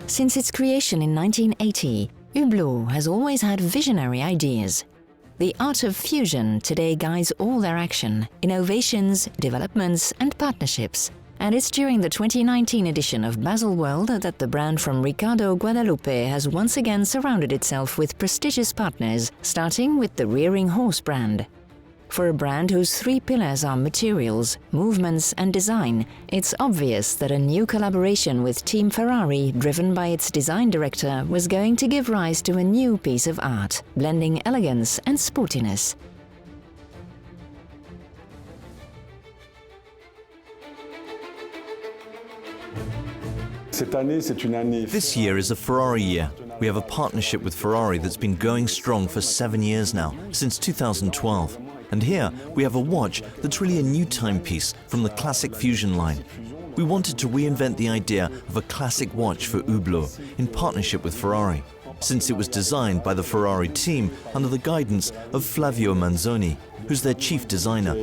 Since its creation in 1980, Hublot has always had visionary ideas. The art of fusion today guides all their action, innovations, developments and partnerships. And it's during the 2019 edition of Baselworld that the brand from Ricardo Guadalupe has once again surrounded itself with prestigious partners, starting with the Rearing Horse brand. For a brand whose three pillars are materials, movements and design, it's obvious that a new collaboration with Team Ferrai, driven by its design director, was going to give rise to a new piece of art, blending elegance and sportiness. This year is a Ferrari year. We have a partnership with Ferrari that's been going strong for 7 years now, since 2012. And here we have a watch that's really a new timepiece from the classic Fusion line. We wanted to reinvent the idea of a classic watch for Hublot in partnership with Ferrari, since it was designed by the Ferrari team under the guidance of Flavio Manzoni, who's their chief designer.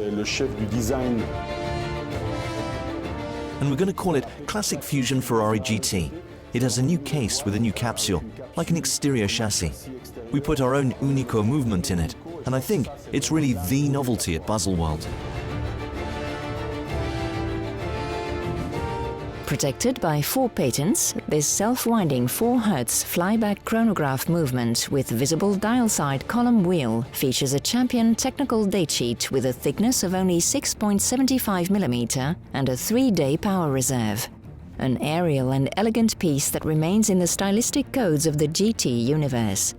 And we're going to call it Classic Fusion Ferrari Gt. It has a new case with a new capsule, like an exterior chassis. We put our own Unico movement in it, and I think it's really the novelty at Baselworld. Protected by 4 patents, this self-winding 4 Hz flyback chronograph movement with visible dial-side column wheel features a champion technical datesheet with a thickness of only 6.75 mm and a 3-day power reserve. An aerial and elegant piece that remains in the stylistic codes of the GT universe.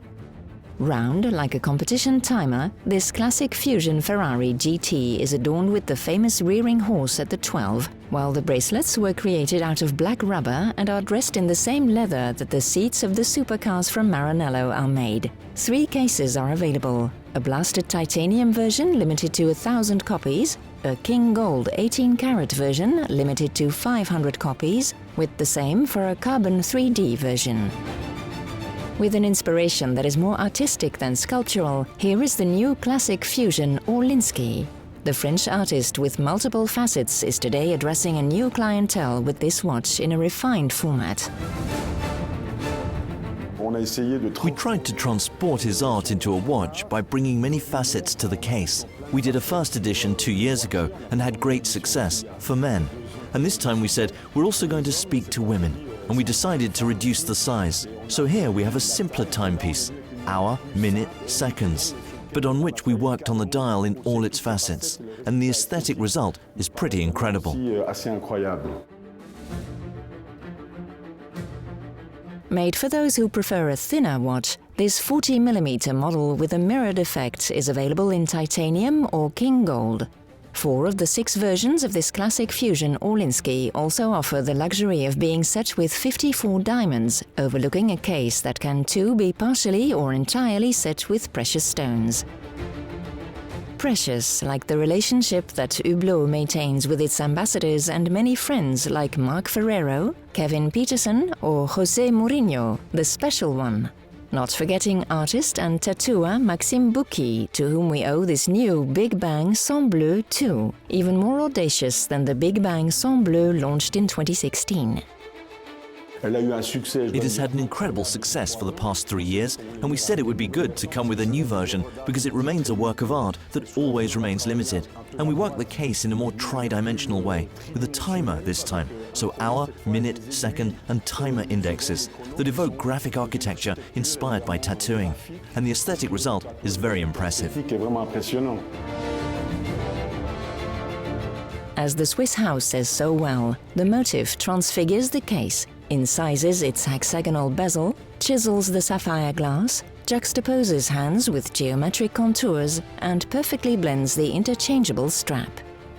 Round like a competition timer, this classic Fusion Ferrari GT is adorned with the famous rearing horse at the 12, while the bracelets were created out of black rubber and are dressed in the same leather that the seats of the supercars from Maranello are made. 3 cases are available: a blasted titanium version limited to 1,000 copies, a King Gold 18-carat version limited to 500 copies, with the same for a carbon 3D version. With an inspiration that is more artistic than sculptural, here is the new classic Fusion Elinsky. The French artist with multiple facets is today addressing a new clientele with this watch in a refined format. We tried to transport his art into a watch by bringing many facets to the case. We did a first edition 2 years ago and had great success for men. And this time we said we're also going to speak to women, and we decided to reduce the size. So here we have a simpler timepiece, hour, minute, seconds, but on which we worked on the dial in all its facets, and the aesthetic result is pretty incredible. Made for those who prefer a thinner watch, this 40mm model with a mirrored effect is available in titanium or King Gold. 4 of the 6 versions of this classic Fusion Elinsky also offer the luxury of being set with 54 diamonds, overlooking a case that can too be partially or entirely set with precious stones. Precious, like the relationship that Hublot maintains with its ambassadors and many friends like Marc Ferrero, Kevin Peterson or José Mourinho, the special one. Not forgetting artist and tattooer Maxime Bouki, to whom we owe this new Big Bang Sans Bleu 2, even more audacious than the Big Bang Sans Bleu launched in 2016. It has had an incredible success for the past 3 years, and we said it would be good to come with a new version because it remains a work of art that always remains limited. And we work the case in a more tri-dimensional way, with a timer this time, so hour, minute, second and timer indexes that evoke graphic architecture inspired by tattooing. And the aesthetic result is very impressive. As the Swiss house says so well, the motif transfigures the case, incisors its hexagonal bezel, chisels the sapphire glass, juxtaposes hands with geometric contours, and perfectly blends the interchangeable strap.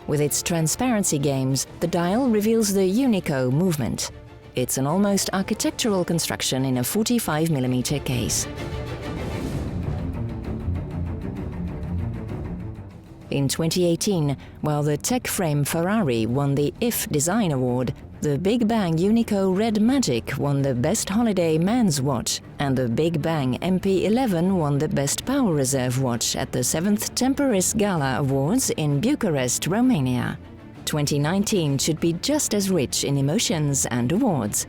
With its transparency games, the dial reveals the Unico movement. It's an almost architectural construction in a 45mm case. In 2018, while the tech frame Ferrari won the IF Design Award, the Big Bang Unico Red Magic won the Best Holiday Man's Watch, and the Big Bang MP11 won the Best Power Reserve Watch at the 7th Temporis Gala Awards in Bucharest, Romania. 2019 should be just as rich in emotions and awards.